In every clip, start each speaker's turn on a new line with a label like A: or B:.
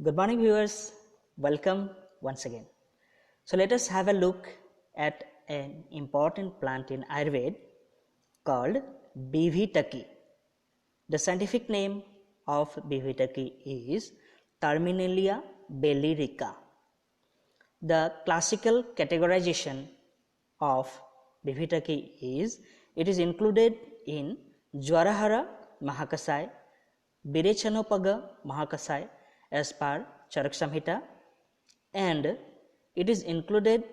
A: Good morning, viewers. Welcome once again. So, let us have a look at an important plant in Ayurveda called Bivitaki. The scientific name of Bivitaki is Terminalia bellerica. The classical categorization of Bivitaki is it is included in Jwarahara Mahakasai, Birechanopaga Mahakasai as per Charak Samhita, and it is included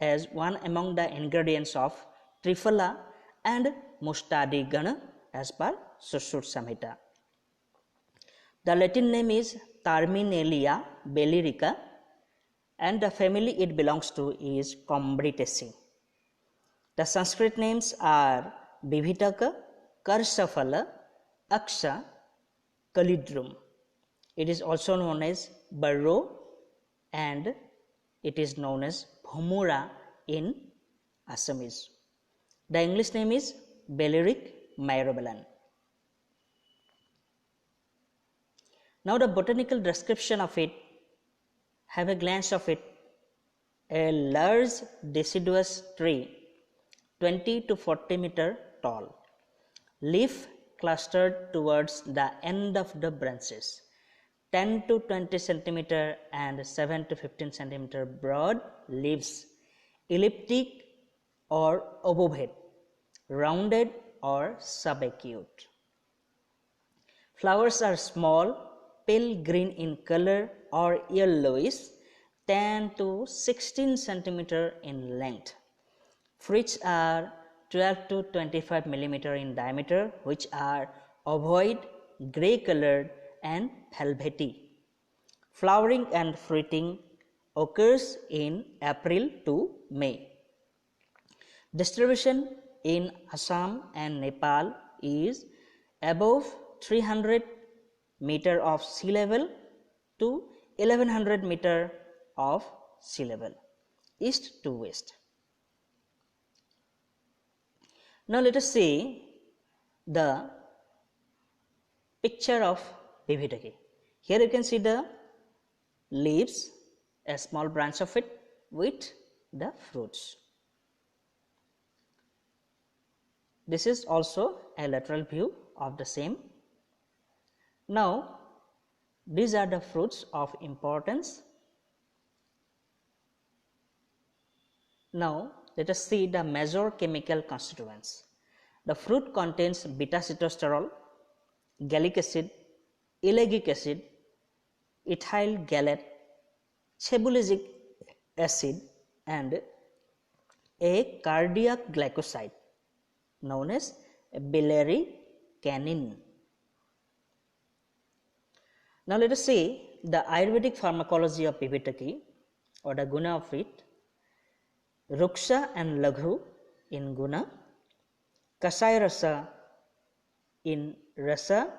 A: as one among the ingredients of Triphala and Mustadi Gana as per Sushruta Samhita. The Latin name is Terminalia bellerica and the family it belongs to is Combritaceae. The Sanskrit names are Bivitaka, Karsafala, Aksha, Kalidrum. It is also known as Barro and it is known as Bhumura in Assamese. The English name is Belleric myrobalan. Now the botanical description of it, have a glance of it. A large deciduous tree 20 to 40 meter tall, leaf clustered towards the end of the branches, 10 to 20 centimeter and 7 to 15 centimeter broad leaves, elliptic or ovovate, rounded or subacute. Flowers are small, pale green in color or yellowish, 10 to 16 centimeter in length. Fruits are 12 to 25 millimeter in diameter, which are ovoid, grey colored and velvety. Flowering and fruiting occurs in April to May. Distribution in Assam and Nepal is above 300 meter of sea level to 1100 meter of sea level, east to west. Now let us see the picture of Bivitaki. Here you can see the leaves, a small branch of it with the fruits. This is also a lateral view of the same. Now these are the fruits of importance. Now let us see the major chemical constituents. The fruit contains beta-sitosterol, gallic acid, ellagic acid, ethyl gallate, cebulic acid and a cardiac glycoside known as bilary-canine. Now let us see the Ayurvedic pharmacology of Bivitaki or the guna of it. Ruksha and Laghu in guna, Kasaya rasa in rasa,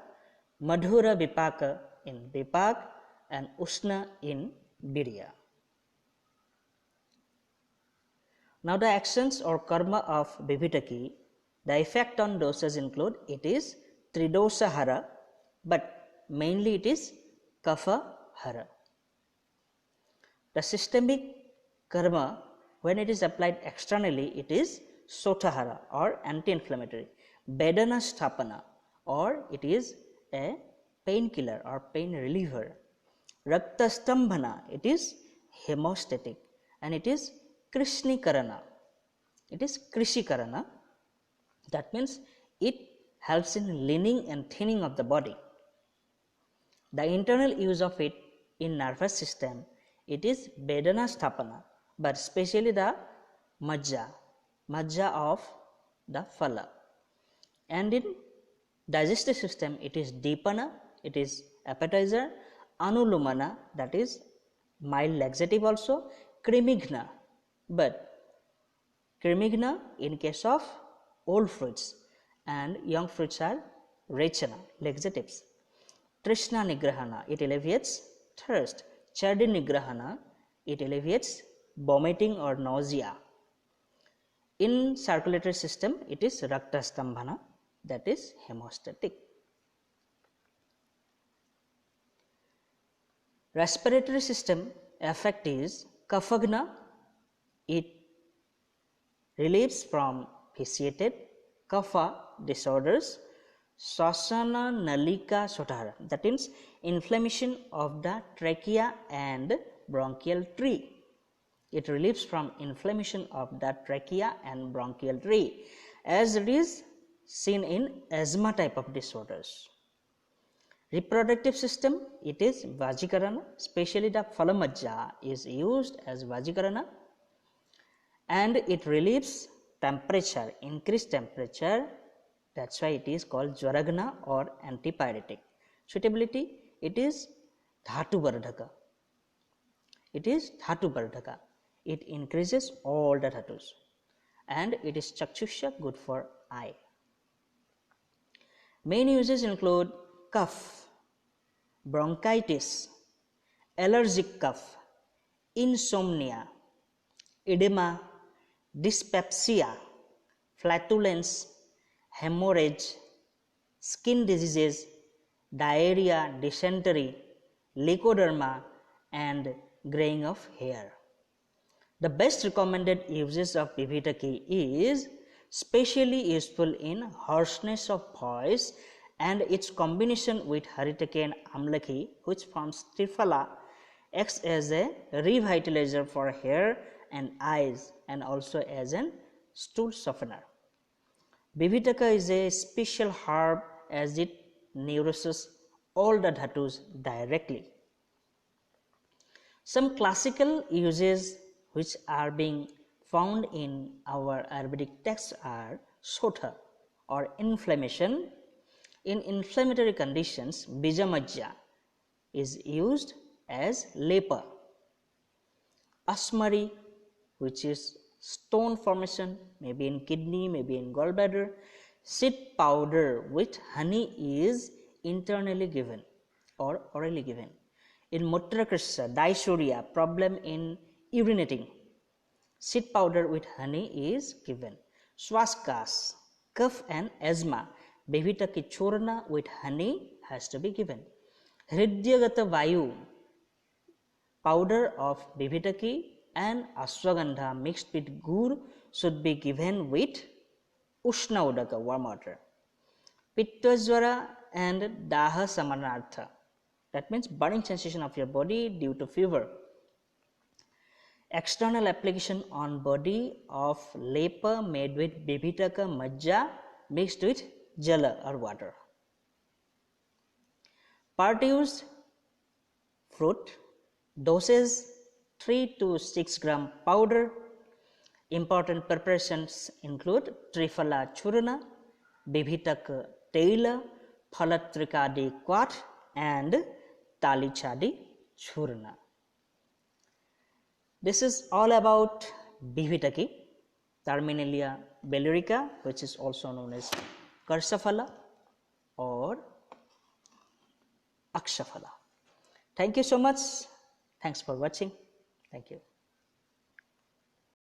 A: Madhura vipaka in vipak and Ushna in virya. Now the actions or karma of Bivitaki, the effect on dosas include it is Tridosa hara, but mainly it is Kapha hara. The systemic karma, when it is applied externally, it is Sotahara or anti-inflammatory, Vedana Sthapana, or it is a painkiller or pain reliever, Rakta Stambhana, it is hemostatic, and it is Krishnikarana. It is Krishikarana, that means it helps in leaning and thinning of the body. The internal use of it in nervous system, it is Vedana Sthapana, but especially the majja of the phala. And in digestive system, it is Dipana, it is appetizer, Anulumana, that is mild laxative also, Krimigna, but Krimigna in case of old fruits and young fruits are Rechana, laxatives. Trishna Nigrahana, it alleviates thirst. Chardi Nigrahana, it alleviates vomiting or nausea. In circulatory system, it is Rakta Stambhana, that is hemostatic. Respiratory system effect is Kaphagna. It relieves from vitiated kapha disorders, Swasana Nalika Sotara, that means inflammation of the trachea and bronchial tree. It relieves from inflammation of the trachea and bronchial tree, as it is seen in asthma type of disorders. Reproductive system, it is Vajikarana, especially the Phalamajja is used as Vajikarana, and it relieves temperature, increased temperature. That's why it is called Jwaragna or antipyretic. Suitability, it is Dhatu Vardhaka. It is Dhatu Vardhaka. It increases all the dhatus, and it is Chakshusha, good for eye. Main uses include cough, bronchitis, allergic cough, insomnia, edema, dyspepsia, flatulence, hemorrhage, skin diseases, diarrhea, dysentery, leukoderma, and graying of hair. The best recommended uses of Bibhitaki is specially useful in hoarseness of voice, and its combination with Haritaki and Amlaki, which forms Triphala, acts as a revitalizer for hair and eyes, and also as an stool softener. Bibhitaka is a special herb as it nourishes all the dhatus directly. Some classical uses which are being found in our Ayurvedic texts are Sotha or inflammation. In inflammatory conditions, Bijamajja is used as lepa. Asmari, which is stone formation, maybe in kidney, maybe in gallbladder. Seed powder with honey is internally given or orally given. In Mutrakrishya, dysuria, problem in urinating, seed powder with honey is given. Swaskas, cough and asthma, Bibhitaki churna with honey has to be given. Hridyagata Vayu, powder of Bibhitaki and Ashwagandha mixed with gur should be given with Ushna Udaka, warm water. Pittajwara and Daha Samanartha, that means burning sensation of your body due to fever. External application on body of lepa made with Bibhitaka Majja mixed with Jala or water. Part used fruit, dosage 3 to 6 gram powder. Important preparations include Triphala Churna, Bibhitaka Taila, Phalatrikadi Quat, and Talichadi Churna. This is all about Bibhitaki, Terminalia bellerica, which is also known as Karsaphala or Akshaphala. Thank you so much. Thanks for watching. Thank you.